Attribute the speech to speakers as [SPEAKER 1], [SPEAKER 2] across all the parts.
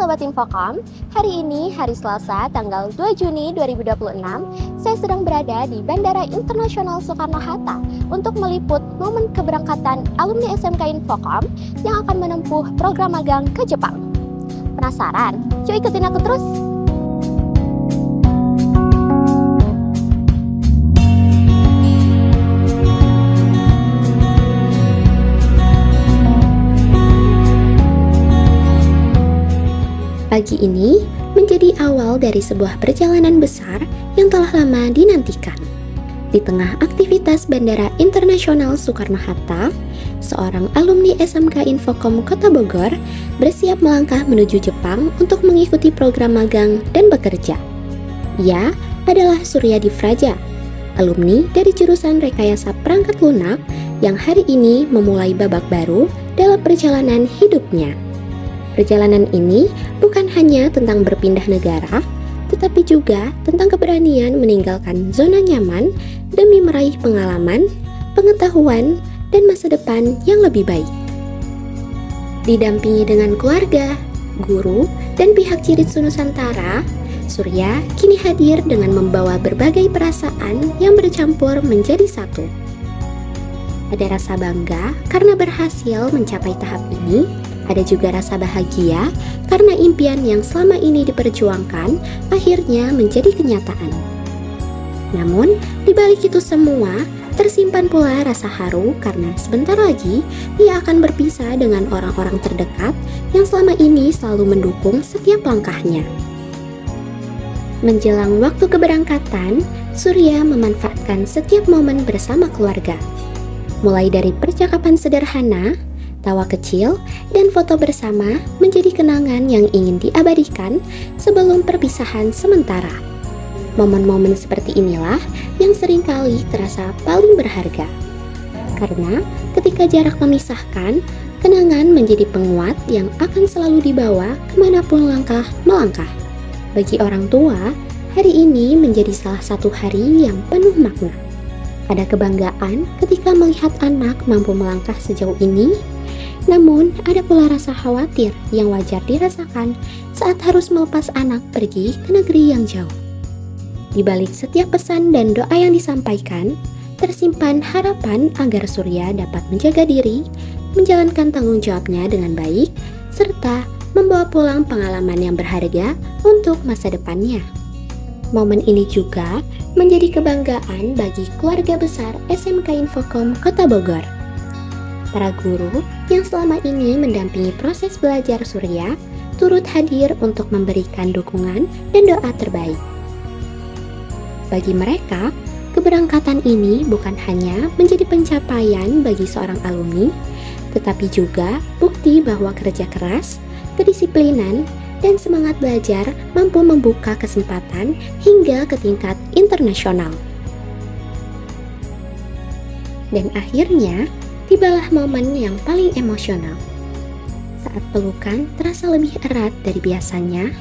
[SPEAKER 1] Sobat Infocom, hari ini hari Selasa tanggal 2 Juni 2026, saya sedang berada di Bandara Internasional Soekarno-Hatta untuk meliput momen keberangkatan alumni SMK Infocom yang akan menempuh program magang ke Jepang. Penasaran? Yuk ikutin aku terus! Pagi ini menjadi awal dari sebuah perjalanan besar yang telah lama dinantikan. Di tengah aktivitas Bandara Internasional Soekarno-Hatta, seorang alumni SMK Infocom Kota Bogor bersiap melangkah menuju Jepang untuk mengikuti program magang dan bekerja. Ia adalah Suryadi Fraja, alumni dari jurusan Rekayasa Perangkat Lunak yang hari ini memulai babak baru dalam perjalanan hidupnya. Perjalanan ini bukan hanya tentang berpindah negara, tetapi juga tentang keberanian meninggalkan zona nyaman demi meraih pengalaman, pengetahuan, dan masa depan yang lebih baik. Didampingi dengan keluarga, guru, dan pihak Ciritsu Nusantara, Surya kini hadir dengan membawa berbagai perasaan yang bercampur menjadi satu. Ada rasa bangga karena berhasil mencapai tahap ini. Ada juga rasa bahagia karena impian yang selama ini diperjuangkan akhirnya menjadi kenyataan. Namun, di balik itu semua, tersimpan pula rasa haru karena sebentar lagi ia akan berpisah dengan orang-orang terdekat yang selama ini selalu mendukung setiap langkahnya. Menjelang waktu keberangkatan, Surya memanfaatkan setiap momen bersama keluarga. Mulai dari percakapan sederhana, tawa kecil, dan foto bersama menjadi kenangan yang ingin diabadikan sebelum perpisahan sementara. Momen-momen seperti inilah yang seringkali terasa paling berharga. Karena ketika jarak memisahkan, kenangan menjadi penguat yang akan selalu dibawa kemanapun langkah melangkah. Bagi orang tua, hari ini menjadi salah satu hari yang penuh makna. Ada kebanggaan ketika melihat anak mampu melangkah sejauh ini. Namun, ada pula rasa khawatir yang wajar dirasakan saat harus melepas anak pergi ke negeri yang jauh. Di balik setiap pesan dan doa yang disampaikan, tersimpan harapan agar Surya dapat menjaga diri, menjalankan tanggung jawabnya dengan baik, serta membawa pulang pengalaman yang berharga untuk masa depannya. Momen ini juga menjadi kebanggaan bagi keluarga besar SMK Infocom Kota Bogor. Para guru yang selama ini mendampingi proses belajar Surya turut hadir untuk memberikan dukungan dan doa terbaik. Bagi mereka, keberangkatan ini bukan hanya menjadi pencapaian bagi seorang alumni, tetapi juga bukti bahwa kerja keras, kedisiplinan, dan semangat belajar mampu membuka kesempatan hingga ke tingkat internasional. Dan akhirnya, tibalah momen yang paling emosional. Saat pelukan terasa lebih erat dari biasanya,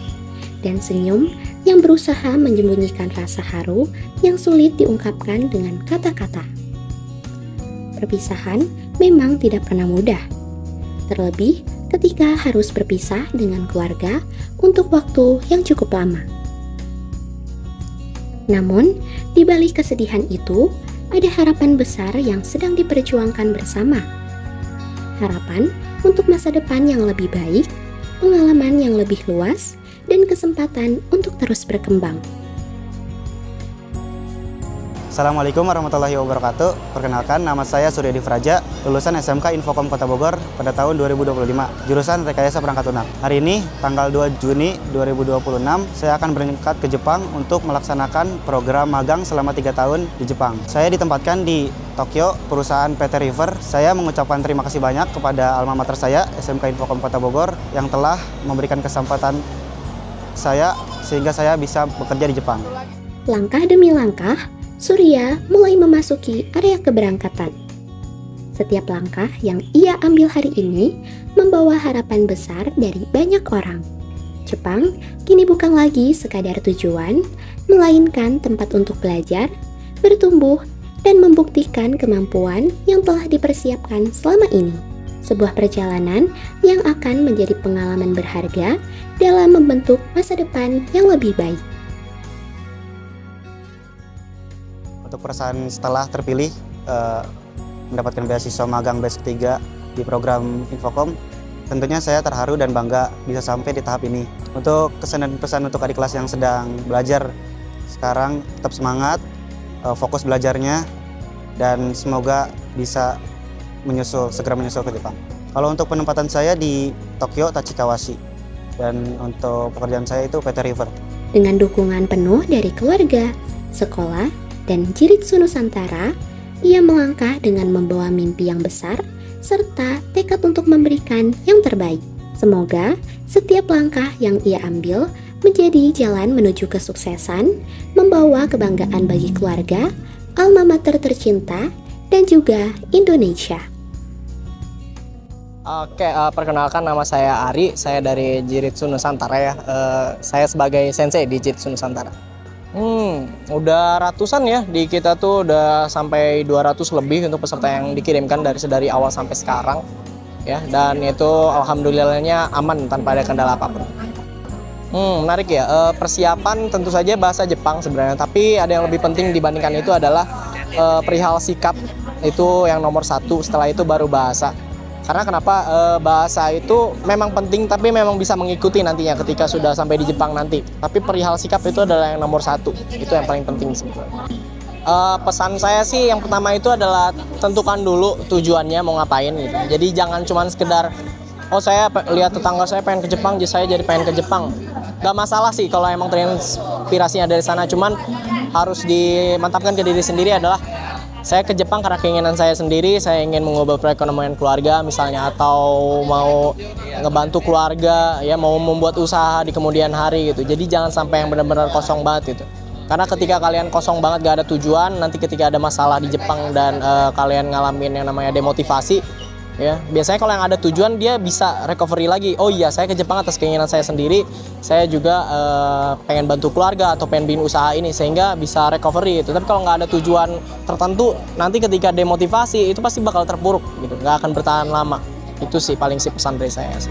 [SPEAKER 1] dan senyum yang berusaha menyembunyikan rasa haru yang sulit diungkapkan dengan kata-kata. Perpisahan memang tidak pernah mudah, terlebih ketika harus berpisah dengan keluarga untuk waktu yang cukup lama. Namun, di balik kesedihan itu, ada harapan besar yang sedang diperjuangkan bersama. Harapan untuk masa depan yang lebih baik, pengalaman yang lebih luas, dan kesempatan untuk terus berkembang.
[SPEAKER 2] Assalamualaikum warahmatullahi wabarakatuh. Perkenalkan, nama saya Suryadi Fraja, lulusan SMK Infocom Kota Bogor pada tahun 2025, jurusan Rekayasa Perangkat Lunak. Hari ini, tanggal 2 Juni 2026, saya akan berangkat ke Jepang untuk melaksanakan program magang selama 3 tahun di Jepang. Saya ditempatkan di Tokyo, perusahaan PT River. Saya mengucapkan terima kasih banyak kepada alma mater saya, SMK Infocom Kota Bogor, yang telah memberikan kesempatan saya sehingga saya bisa bekerja di Jepang.
[SPEAKER 1] Langkah demi langkah, Surya mulai memasuki area keberangkatan. Setiap langkah yang ia ambil hari ini membawa harapan besar dari banyak orang. Jepang kini bukan lagi sekadar tujuan, melainkan tempat untuk belajar, bertumbuh, dan membuktikan kemampuan yang telah dipersiapkan selama ini. sebuah perjalanan yang akan menjadi pengalaman berharga dalam membentuk masa depan yang lebih baik.
[SPEAKER 2] Untuk perasaan setelah terpilih mendapatkan beasiswa magang batch ketiga di program Infokom, tentunya saya terharu dan bangga bisa sampai di tahap ini. Untuk kesan dan pesan untuk adik kelas yang sedang belajar sekarang, tetap semangat, fokus belajarnya, dan semoga bisa segera menyusul ke Jepang. Kalau untuk penempatan saya di Tokyo Tachikawashi, dan untuk pekerjaan saya itu PT River.
[SPEAKER 1] Dengan dukungan penuh dari keluarga, sekolah, dan Jiritsu Nusantara, ia melangkah dengan membawa mimpi yang besar serta tekad untuk memberikan yang terbaik. Semoga setiap langkah yang ia ambil menjadi jalan menuju kesuksesan, membawa kebanggaan bagi keluarga, alma mater tercinta, dan juga Indonesia.
[SPEAKER 3] Oke, perkenalkan nama saya Ari, saya dari Jiritsu Nusantara ya. Saya sebagai sensei di Jiritsu Nusantara. Udah ratusan ya, di kita tuh udah sampai 200 lebih untuk peserta yang dikirimkan dari awal sampai sekarang ya, dan itu alhamdulillahnya aman tanpa ada kendala apapun. Menarik ya, persiapan tentu saja bahasa Jepang sebenarnya, tapi ada yang lebih penting dibandingkan itu adalah perihal sikap, itu yang nomor satu, setelah itu baru bahasa. Karena kenapa bahasa itu memang penting, tapi memang bisa mengikuti nantinya ketika sudah sampai di Jepang nanti. Tapi perihal sikap itu adalah yang nomor satu, itu yang paling penting sebenarnya. Pesan saya sih yang pertama itu adalah tentukan dulu tujuannya mau ngapain gitu. Jadi jangan cuma sekedar, oh saya lihat tetangga saya pengen ke Jepang, jadi saya jadi pengen ke Jepang. Gak masalah sih kalau emang terinspirasinya dari sana, cuman harus dimantapkan ke diri sendiri adalah, saya ke Jepang karena keinginan saya sendiri, saya ingin mengubah perekonomian keluarga misalnya, atau mau ngebantu keluarga, ya mau membuat usaha di kemudian hari gitu. Jadi jangan sampai yang benar-benar kosong banget gitu. Karena ketika kalian kosong banget gak ada tujuan, nanti ketika ada masalah di Jepang dan kalian ngalamin yang namanya demotivasi, ya biasanya kalau yang ada tujuan dia bisa recovery lagi. Oh iya, saya ke Jepang atas keinginan saya sendiri, saya juga pengen bantu keluarga atau pengen bikin usaha ini, sehingga bisa recovery gitu. Tapi kalau nggak ada tujuan tertentu, nanti ketika demotivasi itu pasti bakal terpuruk gitu, nggak akan bertahan lama. Itu sih paling sih pesan dari saya sih.